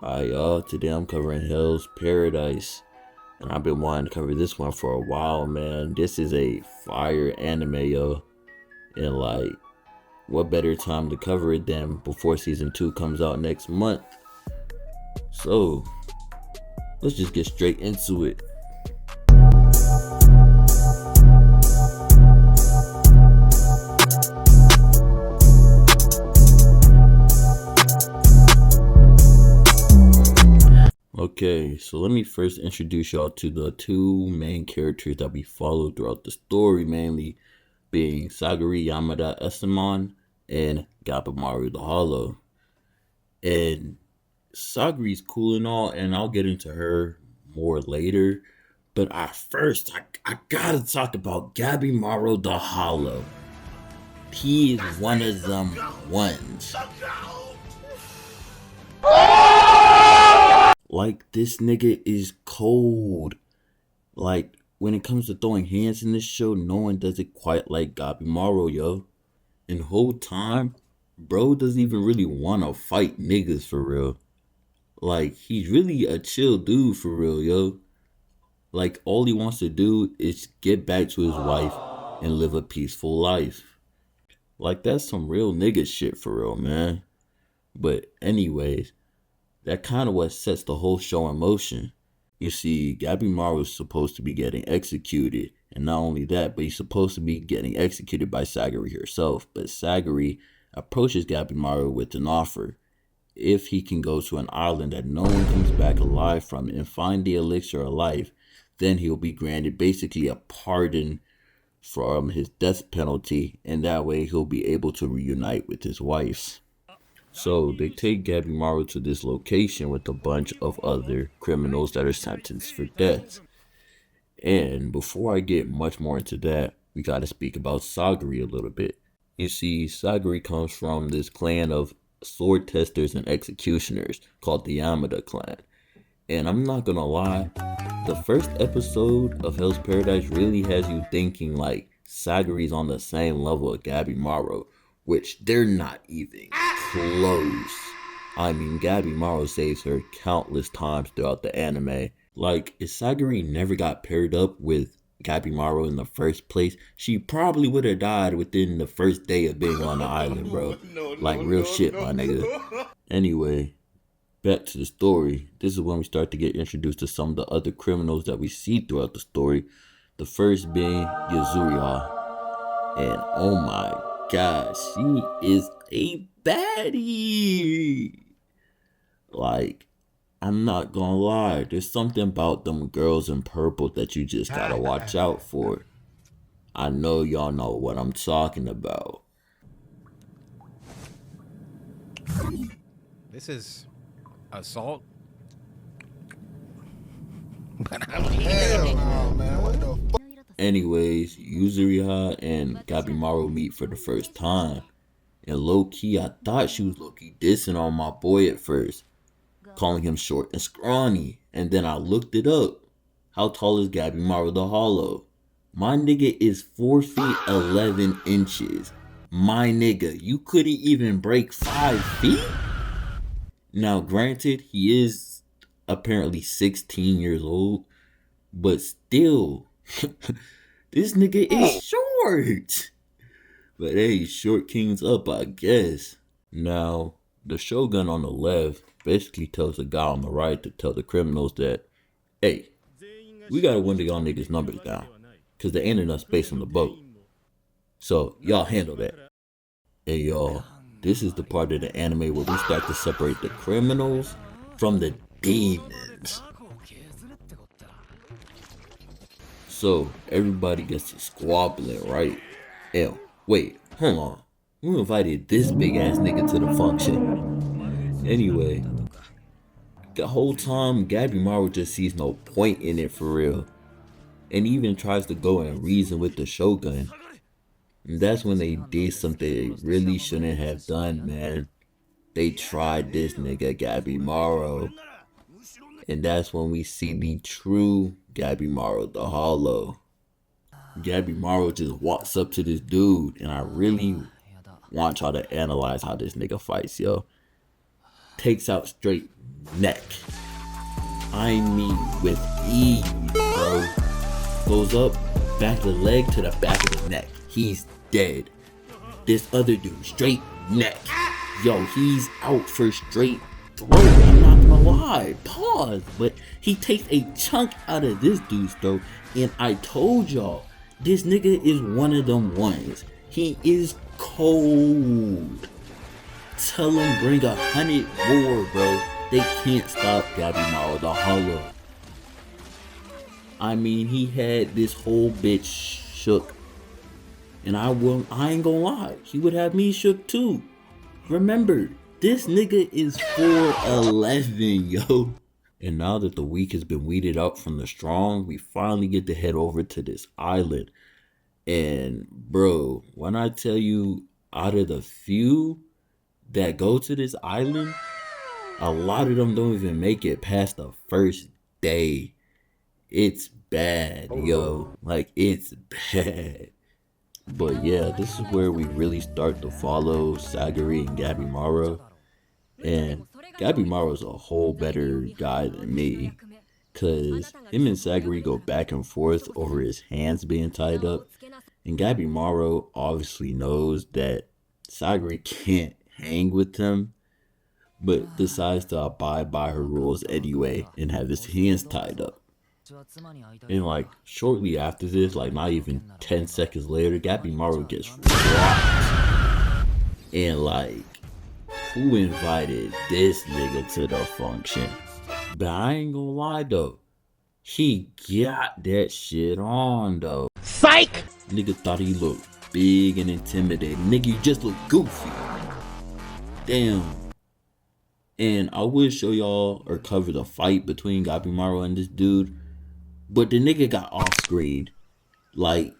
Alright, y'all, today I'm covering Hell's Paradise. And I've been wanting to cover this one for a while, man. This is a fire anime, yo. And like, what better time to cover it than before season 2 comes out next month? So, let's just get straight into it. Okay, so let me first introduce y'all to the two main characters that we follow throughout the story, mainly being Sagari Yamada Esamon and Gabimaru the Hollow. And Sagari's cool and all, and I'll get into her more later. But first, I gotta talk about Gabimaru the Hollow. He is one of them ones. Like, this nigga is cold. Like, when it comes to throwing hands in this show, no one does it quite like Gabimaru, yo. And the whole time, bro doesn't even really want to fight niggas for real. Like, he's really a chill dude for real, yo. Like, all he wants to do is get back to his wife and live a peaceful life. Like, that's some real nigga shit for real, man. But anyways, that kind of what sets the whole show in motion. You see, Gabimaru is supposed to be getting executed. And not only that, but he's supposed to be getting executed by Sagari herself. But Sagari approaches Gabimaru with an offer. If he can go to an island that no one comes back alive from and find the elixir of life, then he'll be granted basically a pardon from his death penalty. And that way he'll be able to reunite with his wife. So they take Gabimaru to this location with a bunch of other criminals that are sentenced for death. And before I get much more into that, we gotta speak about Sagari a little bit. You see, Sagari comes from this clan of sword testers and executioners called the Yamada clan. And I'm not gonna lie, the first episode of Hell's Paradise really has you thinking like Sagari's on the same level of Gabimaru, which they're not even close. I mean, Gabimaru saves her countless times throughout the anime. Like, if Sagari never got paired up with Gabimaru in the first place, she probably would have died within the first day of being on the island, bro. Like, real shit, my nigga. Anyway, back to the story. This is when we start to get introduced to some of the other criminals that we see throughout the story. The first being Yuzuriha. And oh my god, she is a baddie. Like, I'm not gonna lie, there's something about them girls in purple that you just gotta watch out for. I know y'all know what I'm talking about. This is assault. Hell no, man. What the fuck? Anyways, Yuzuriha and Gabimaru meet for the first time. And low-key, I thought she was low-key dissing on my boy at first, calling him short and scrawny. And then I looked it up. How tall is Gabimaru the Hollow? My nigga is 4 feet 11 inches. My nigga, you couldn't even break 5 feet? Now, granted, he is apparently 16 years old, but still, this nigga is short. But hey, short king's up, I guess. Now, the shogun on the left basically tells the guy on the right to tell the criminals that, hey, we gotta window y'all niggas' numbers down, cause there ain't enough space on the boat. So, y'all handle that. Hey y'all, this is the part of the anime where we start to separate the criminals from the demons. So, everybody gets to squabbling, right? Ew, wait, hold on. Who invited this big ass nigga to the function? Anyway, the whole time Gabimaru just sees no point in it for real. And even tries to go and reason with the shogun. And that's when they did something they really shouldn't have done, man. They tried this nigga Gabimaru. And that's when we see the true Gabimaru the Hollow. Gabimaru just walks up to this dude, and I really want y'all to analyze how this nigga fights, yo. takes out straight neck. I mean with ease, bro. Goes up, back of the leg to the back of the neck. He's dead. This other dude, straight neck. Yo, he's out for straight throat. I'm not gonna lie. Pause. But he takes a chunk out of this dude's throat. And I told y'all, this nigga is one of them ones. He is cold. Tell him bring 100 more, bro. They can't stop Gabimaro the Hollow. I mean, he had this whole bitch shook. And I ain't gonna lie, he would have me shook too. Remember, this nigga is 4'11", yo. And now that the weak has been weeded out from the strong, we finally get to head over to this island. And bro, when I tell you, out of the few that go to this island, a lot of them don't even make it past the first day. It's bad, yo. Like, it's bad. But yeah, this is where we really start to follow Sagari and Gabimaro. And Gabimaro's a whole better guy than me, cause him and Sagari go back and forth over his hands being tied up. And Gabimaro obviously knows that Sagari can't hang with him, but decides to abide by her rules anyway and have his hands tied up. And like shortly after this, like not even 10 seconds later, Gabimaro gets rocked. And like, who invited this nigga to the function? But I ain't gonna lie though, he got that shit on though. Psych! Nigga thought he looked big and intimidating. Nigga, you just look goofy. Damn. And I would show y'all or cover the fight between Gabimaro and this dude, but the nigga got off screen. Like,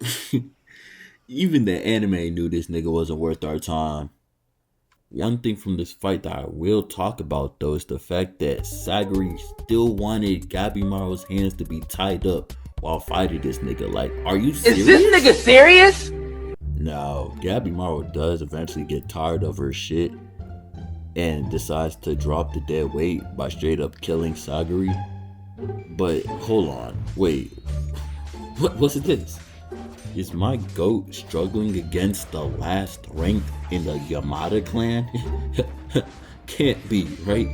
even the anime knew this nigga wasn't worth our time. One thing from this fight that I will talk about though is the fact that Sagari still wanted Gabimaro's hands to be tied up while fighting this nigga. Like, are you serious? Is this nigga serious? No, Gabimaro does eventually get tired of her shit and decides to drop the dead weight by straight up killing Sagari. But hold on, wait, what's this? Is my goat struggling against the last rank in the Yamada clan? Can't be, right?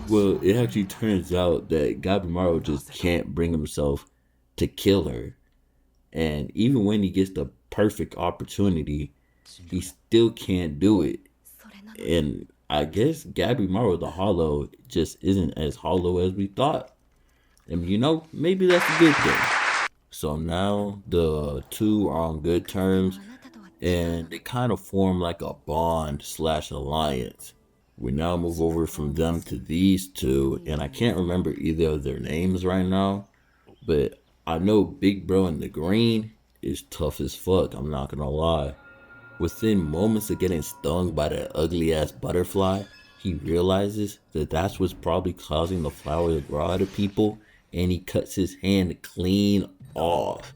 Well, it actually turns out that Gabimaro just can't bring himself to kill her. And even when he gets the perfect opportunity, he still can't do it. And I guess Gabimaro the Hollow just isn't as hollow as we thought. And you know, maybe that's a good thing. So now the two are on good terms and they kind of form like a bond/alliance. We now move over from them to these two, and I can't remember either of their names right now, but I know Big Bro in the green is tough as fuck, I'm not gonna lie. Within moments of getting stung by that ugly ass butterfly, he realizes that that's what's probably causing the flower to grow out of people, and he cuts his hand clean off.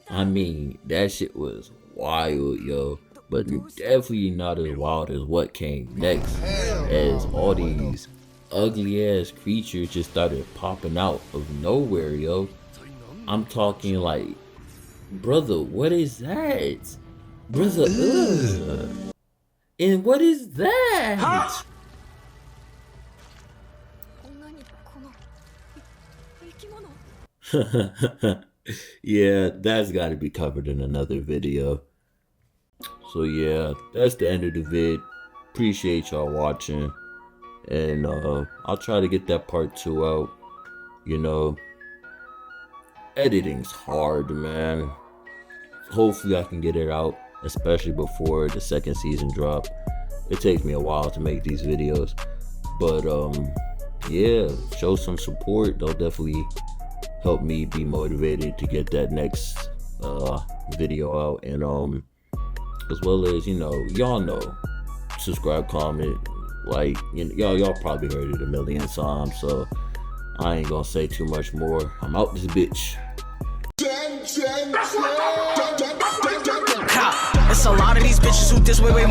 I mean, that shit was wild, yo. But definitely not as wild as what came next, as all these ugly ass creatures just started popping out of nowhere, yo. I'm talking like, brother, what is that? Brother, ugh. And what is that? Huh? Yeah, that's got to be covered in another video. So yeah, that's the end of the vid. Appreciate y'all watching, and I'll try to get that part 2 out. You know, editing's hard, man. Hopefully I can get it out, especially before the second season drop. It takes me a while to make these videos, but yeah, show some support. They'll definitely help me be motivated to get that next video out, and as well as, you know, y'all know, subscribe, comment, like, you know, y'all probably heard it a million times, so I ain't gonna say too much more. I'm out this bitch. It's a lot of these bitches who diss way more